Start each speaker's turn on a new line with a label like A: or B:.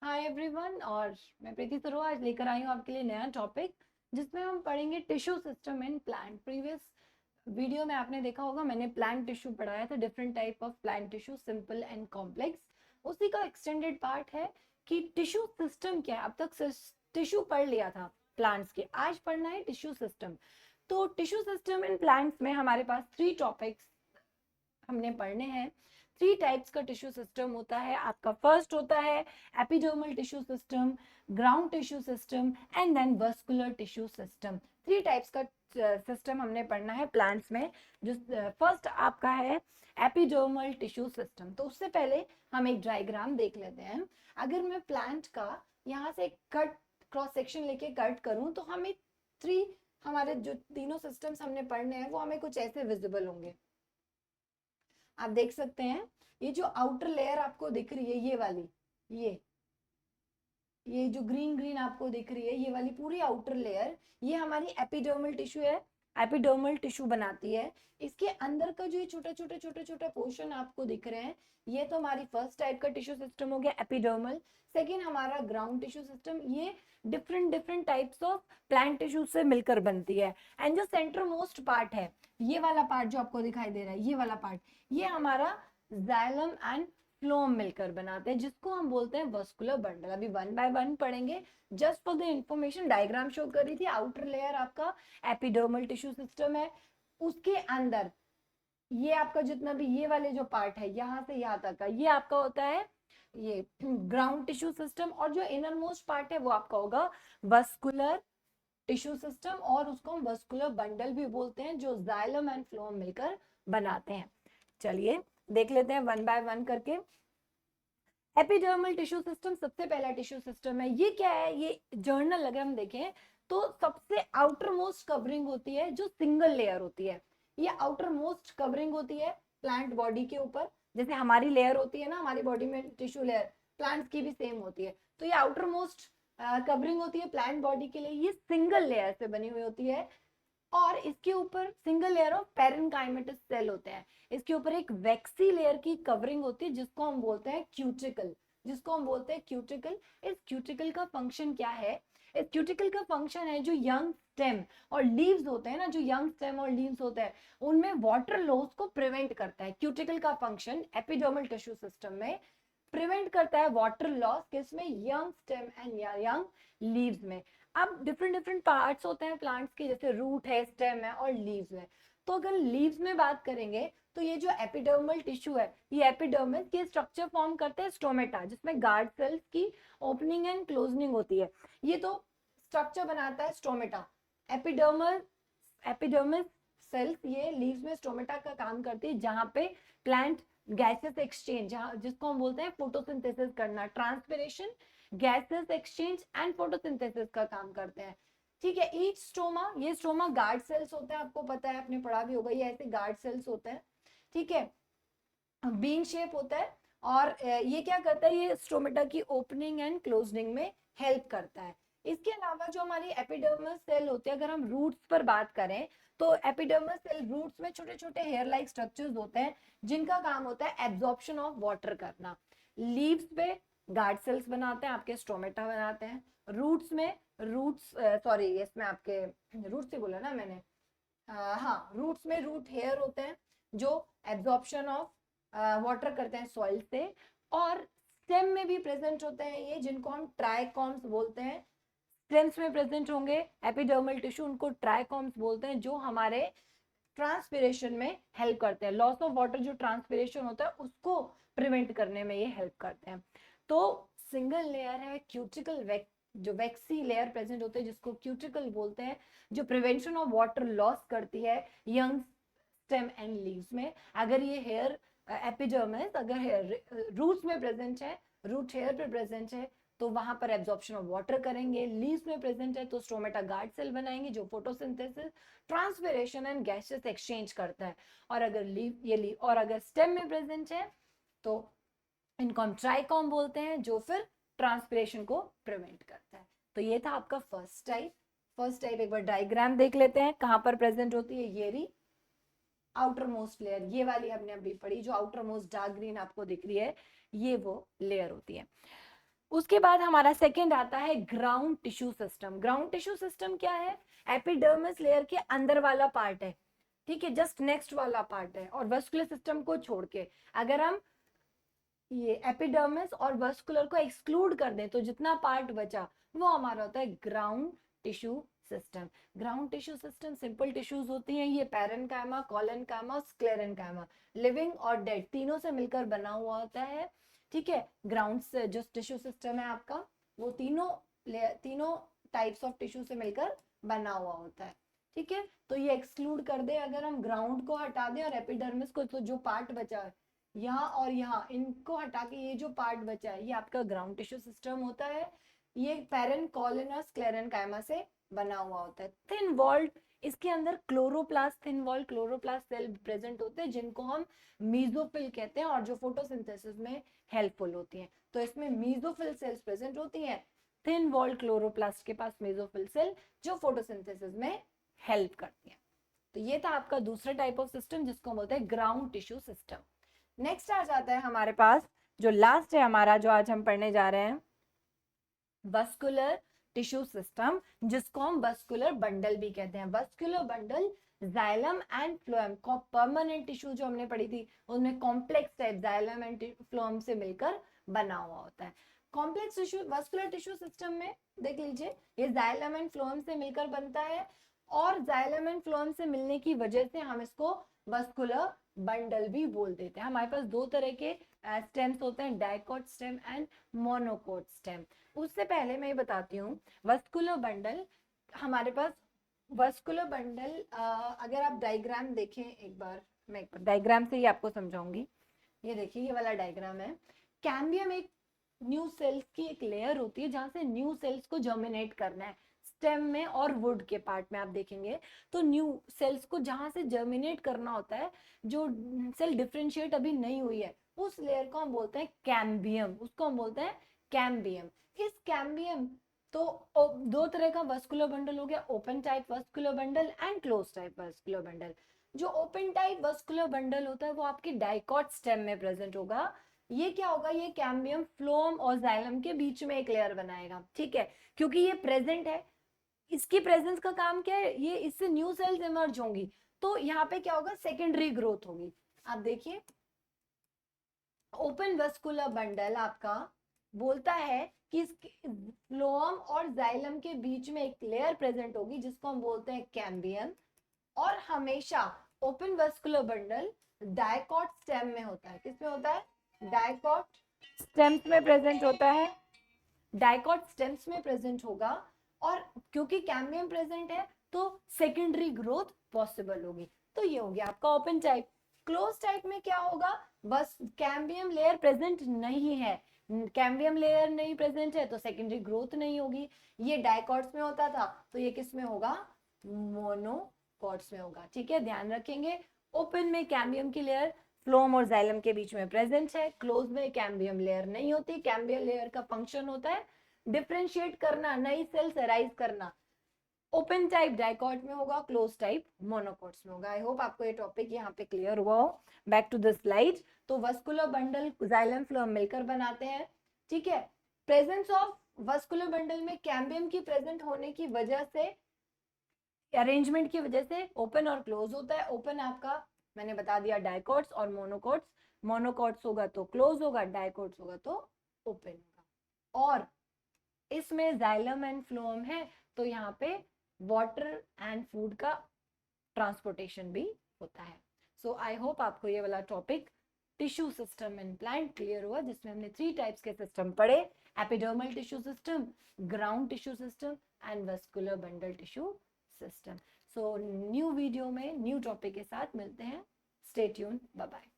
A: Hi everyone. और मैं प्रीति सरो आज लेकर आई हूँ आपके लिए नया टॉपिक जिसमें हम पढ़ेंगे tissue system in plant. Previous video में आपने देखा होगा, मैंने प्लांट टिश्यू पढ़ाया था, different type of plant tissue, simple and complex. उसी का एक्सटेंडेड पार्ट है कि टिश्यू सिस्टम क्या है। अब तक टिश्यू पढ़ लिया था प्लांट्स के, आज पढ़ना है टिश्यू सिस्टम। तो टिश्यू सिस्टम इन प्लांट्स में हमारे पास 3 टॉपिक्स हमने पढ़ने हैं। 3 टाइप्स का टिश्यू सिस्टम होता है आपका। फर्स्ट होता है epidermal tissue system, ground tissue system and then vascular tissue system. 3 types का सिस्टम हमने पढ़ना है प्लांट्स में। जो फर्स्ट आपका है एपिडर्मल टिश्यू सिस्टम। तो उससे पहले हम एक डायग्राम देख लेते हैं। अगर मैं प्लांट का यहाँ से कट क्रॉस सेक्शन लेके कट करूं तो हमें 3 हमारे जो तीनों सिस्टम्स हमने पढ़ने हैं वो हमें कुछ ऐसे विजिबल होंगे। आप देख सकते हैं ये जो आउटर लेयर आपको दिख रही है, ये वाली, ये जो ग्रीन ग्रीन आपको दिख रही है, ये वाली पूरी आउटर लेयर, ये हमारी एपिडर्मल टिश्यू है। एपिडर्मल टिश्यू बनाती है। इसके अंदर का जो ये छोटा छोटा छोटा छोटा पोर्शन आपको दिख रहे हैं, ये तो हमारी फर्स्ट टाइप का टिश्यू सिस्टम हो गया एपिडर्मल। सेकेंड हमारा ग्राउंड टिश्यू सिस्टम, ये different different types of plant tissue से मिलकर बनती है। एंड जो सेंटर मोस्ट पार्ट है, ये वाला पार्ट जो आपको दिखाई दे रहा है, ये वाला पार्ट, ये हमारा जाइलम एंड फ्लोम मिलकर बनाते हैं, जिसको हम बोलते हैं वस्कुलर बंडल। अभी वन बाय वन पढ़ेंगे। Just for the information diagram show कर रही थी। आउटर लेयर आपका एपिडर्मल टिश्यू सिस्टम है, उसके अंदर ये आपका जितना भी ये वाले जो पार्ट है, यहाँ से यहाँ तक का, ये आपका होता है ये ग्राउंड टिश्यू सिस्टम। और जो इनर मोस्ट पार्ट है वो आपका होगा वस्कुलर टिश्यू सिस्टम, और उसको हम वस्कुलर बंडल भी बोलते हैं, जो जाइलम एंड फ्लोम मिलकर बनाते हैं। चलिए देख लेते हैं वन बाय वन करके। एपिडर्मल टिश्यू सिस्टम सबसे पहला टिश्यू सिस्टम है। ये क्या है, ये जर्नल अगर हम देखें तो सबसे आउटर मोस्ट कवरिंग होती है जो सिंगल लेयर होती है। ये आउटर मोस्ट कवरिंग होती है प्लांट बॉडी के ऊपर। जैसे हमारी लेयर होती है ना, हमारी बॉडी में टिश्यू लेयर, प्लांट्स की भी सेम होती है। तो ये आउटर मोस्ट कवरिंग होती है प्लांट बॉडी के लिए। ये सिंगल लेयर से बनी हुई होती है, और इसके ऊपर सिंगल लेयर ऑफ पेरेन्काइमेटस सेल होते हैं। इसके ऊपर एक वैक्सी लेयर की कवरिंग होती है जिसको हम बोलते हैं क्यूटिकल, इस क्यूटिकल का फंक्शन क्या है? इस क्यूटिकल का फंक्शन है जो यंग स्टेम और लीव्स होते हैं ना, जो यंग स्टेम और लीव्स होते हैं उनमें वाटर लॉस को प्रिवेंट करता है। क्यूटिकल का फंक्शन एपिडर्मल टिश्यू सिस्टम में प्रिवेंट करता है वाटर लॉस, किसमें? Young stem and young leaves में। अब डिफरेंट डिफरेंट पार्ट्स होते हैं प्लांट्स के, जैसे रूट है, स्टेम है और लीव्स है। तो अगर लीव्स में बात करेंगे तो ये जो एपिडर्मल टिश्यू है, ये एपिडर्मिस के स्ट्रक्चर फॉर्म करते हैं स्टोमेटा, जिसमें गार्ड सेल्स की ओपनिंग एंड क्लोजनिंग होती है। ये तो स्ट्रक्चर बनाता है स्टोमेटा। एपिडर्मल एपिडर्मिस सेल्स ये लीव्स में स्टोमेटा का काम करती है, जहां पे प्लांट गैसेस एक्सचेंज, जहां जिसको हम बोलते हैं फोटोसिंथेसिस करना, transpiration, gases exchange and photosynthesis का काम करते हैं। ठीक है। ईच स्टोमा, ये स्टोमा गार्ड सेल्स होते हैं, आपको पता है, आपने पढ़ा भी होगा, ये ऐसे गार्ड सेल्स होते हैं। ठीक है। बीन शेप होता है, और ये क्या करता है, ये स्टोमेटा की ओपनिंग एंड क्लोजनिंग में हेल्प करता है। इसके अलावा जो हमारी एपिडर्मल सेल होती है, अगर हम रूट्स पर बात करें तो एपिडर्मल सेल रूट्स में छोटे छोटे हेयर लाइक स्ट्रक्चर्स होते हैं, जिनका काम होता है एब्जॉर्प्शन ऑफ वाटर करना। लीव्स पे गार्ड सेल्स बनाते हैं, आपके स्टोमेटा बनाते हैं। रूट्स में सॉरी, इसमें आपके रूट्स से बोला ना मैंने, हाँ, रूट्स में रूट हेयर होते हैं जो एब्जॉर्प्शन ऑफ वाटर करते हैं सॉइल से। और स्टेम में भी प्रेजेंट होते हैं ये, जिनको हम ट्राइकॉम्स बोलते हैं। स्टेम्स में प्रेजेंट होंगे एपिडर्मल टिश्यू, उनको ट्राइकॉम्स बोलते हैं, जो हमारे ट्रांसपिरेशन में हेल्प करते हैं। लॉस ऑफ वाटर जो ट्रांसपिरेशन होता है उसको प्रिवेंट करने में ये हेल्प करते हैं। तो सिंगल लेयर है क्यूटिकल, जो वैक्सी लेयर प्रेजेंट होते हैं जिसको क्यूटिकल बोलते हैं, जो प्रिवेंशन ऑफ वाटर लॉस करती है यंग स्टेम एंड लीव्स में। अगर ये हेयर एपिडर्मिस अगर हेयर रूट्स में प्रेजेंट है, रूट हेयर पे प्रेजेंट है, तो वहां पर एब्जॉर्प्शन ऑफ वाटर करेंगे। लीव्स में प्रेजेंट है तो स्टोमेटा गार्ड सेल बनाएंगे जो photosynthesis, transpiration and gases exchange करता है। और अगर लीव और अगर स्टेम में प्रेजेंट है तो इनको हम ट्राइकॉम बोलते हैं, जो फिर ट्रांसपिरेशन को प्रिवेंट करता है। तो ये था आपका फर्स्ट टाइप एक बार डायग्राम देख लेते हैं कहां पर प्रेजेंट होती है। ये रही आउटर मोस्ट लेयर, ये वाली हमने अभी पढ़ी, जो आउटर मोस्ट डार्क ग्रीन आपको दिख रही है, ये वो लेयर होती है। उसके बाद हमारा सेकंड आता है ground tissue system. Ground tissue system क्या है? एपिडर्मिस लेयर के अंदर वाला पार्ट है, ठीक है, जस्ट नेक्स्ट वाला पार्ट है। और वस्कुलर सिस्टम को छोड़ के अगर हम ये एपिडर्मिस और वस्कुलर को एक्सक्लूड कर दें तो जितना पार्ट बचा वो हमारा होता है ground tissue system. Ground tissue system simple tissues होती हैं, ये पैरेन्काइमा, कोलेनकाइमा, स्क्लेरेन्काइमा, लिविंग और डेड तीनों से मिलकर बना हुआ होता है, ठीक है। ग्राउंड से जो टिश्यू सिस्टम है आपका, वो तीनों टाइप्स ऑफ टिश्यू से मिलकर बना हुआ होता है, ठीक है। तो ये एक्सक्लूड कर दे अगर हम, ग्राउंड को हटा दें और एपिडर्मिस को, तो जो पार्ट बचा है यहाँ और यहाँ, इनको हटा के ये जो पार्ट बचा है ये आपका ग्राउंड टिश्यू सिस्टम होता है। ये पैरेन कॉलन और स्क्लेरेन्काइमा से बना हुआ होता है। थिन वॉल्ड, इसके अंदर chloroplast, thin walled chloroplast cell present होते हैं जिनको हम मीजोफिल कहते हैं और जो फोटोसिंथेसिस में हेल्पफुल होती हैं। तो इसमें मीजोफिल सेल्स प्रेजेंट होती हैं, थिन वॉल्ड क्लोरोप्लास्ट के पास मेसोफिल सेल जो फोटोसिंथेसिस में हेल्प करती हैं। तो ये था आपका दूसरा टाइप ऑफ सिस्टम जिसको हम बोलते हैं ग्राउंड टिश्यू सिस्टम। नेक्स्ट आ जाता है हमारे पास जो लास्ट है हमारा, जो आज हम पढ़ने जा रहे हैं, वस्कुलर टिश्यू सिस्टम, जिसको हम वस्कुलर बंडल भी कहते हैं। Vascular bundle xylem and phloem को परमानेंट टिश्यू जो हमने पढ़ी थी उनमें complex type xylem and phloem से मिलकर बना हुआ होता है। Complex tissue vascular tissue system में देख लीजिए ये जाइलम एंड फ्लोएम से मिलकर बनता है और जाइलम एंड फ्लोएम से मिलने की वजह से हम इसको वस्कुलर बंडल भी बोल देते हैं। हमारे पास दो तरह के स्टेम्स होते हैं, dicot stem and monocot stem. उससे पहले मैं ये बताती हूँ वस्कुलर बंडल, हमारे पास वस्कुलर बंडल अगर आप डायग्राम देखें एक बार, मैं एक बार डायग्राम से ही आपको समझाऊंगी। ये देखिए ये वाला डायग्राम है। कैम्बियम एक न्यू सेल्स की एक लेयर होती है जहां से न्यू सेल्स को जर्मिनेट करना है। स्टेम में और वुड के पार्ट में आप देखेंगे तो न्यू सेल्स को जहां से जर्मिनेट करना होता है, जो सेल डिफरेंशिएट अभी नहीं हुई है, उस लेयर को हम बोलते हैं कैम्बियम, उसको हम बोलते हैं कैम्बियम। इस कैम्बियम तो दो तरह का वस्कुलर बंडल हो गया, open type vascular bundle and close type vascular bundle. जो ओपन टाइप वस्कुलर बंडल होता है वो आपके डाइकोट स्टेम में प्रेजेंट होगा। ये क्या होगा, ये कैम्बियम फ्लोएम और जाइलम के बीच में एक लेयर बनाएगा, ठीक है, क्योंकि ये प्रेजेंट है। इसकी प्रेजेंस का काम क्या है, ये इससे न्यू सेल्स इमर्ज होंगी, तो यहाँ पे क्या होगा, सेकेंडरी ग्रोथ होगी। आप देखिए ओपन वस्कुलर बंडल आपका बोलता है कि फ्लोएम और जाइलम के बीच में एक लेयर प्रेजेंट होगी जिसको हम बोलते हैं कैम्बियम। और हमेशा open vascular bundle dicot stem में होता है। किसमें होता है, डाइकोट स्टेम्स में प्रेजेंट होता है, डाइकोट स्टेम्स में प्रेजेंट होगा। और क्योंकि कैम्बियम प्रेजेंट है तो सेकेंडरी ग्रोथ पॉसिबल होगी। तो ये हो गया आपका ओपन टाइप। क्लोज टाइप में क्या होगा, बस कैम्बियम लेयर प्रेजेंट नहीं है, कैम्बियम लेयर नहीं प्रेजेंट है तो सेकेंडरी ग्रोथ नहीं होगी। ये डाइकोट्स में होता था तो ये किस में होगा, मोनोकोट्स में होगा, ठीक है, ध्यान रखेंगे। ओपन में कैम्बियम की लेयर फ्लोएम और जाइलम के बीच में प्रेजेंट है, क्लोज में कैम्बियम लेयर नहीं होती। कैम्बियम लेयर का फंक्शन होता है डिफरेंशिएट करना, नई सेल्स अराइज करना। ओपन टाइप डाइकोट में होगा, क्लोज टाइप मोनोकोट्स में होगा। आई होप आपको ये टॉपिक यहाँ पे क्लियर हुआ हो। Back to the slide. तो वस्कुलर बंडल जाइलम फ्लोएम मिलकर बनाते हैं, ठीक है। प्रेजेंस ऑफ वस्कुलर बंडल में कैम्बियम की प्रेजेंट होने की वजह से, अरेंजमेंट की वजह से ओपन और क्लोज होता है। ओपन आपका मैंने बता दिया डाइकोट्स और मोनोकोट्स, मोनोकोट्स होगा तो क्लोज होगा, डाइकोट्स होगा तो ओपन होगा। और इसमें जाइलम एंड फ्लोएम है तो यहाँ पे वाटर एंड फूड का ट्रांसपोर्टेशन भी होता है। सो आई होप आपको ये वाला topic tissue system in plant clear हुआ, जिसमें हमने 3 टाइप्स के सिस्टम पढ़े, epidermal tissue system, ground tissue system and vascular bundle tissue system. So new video में न्यू टॉपिक के साथ मिलते हैं। Stay tune, bye bye.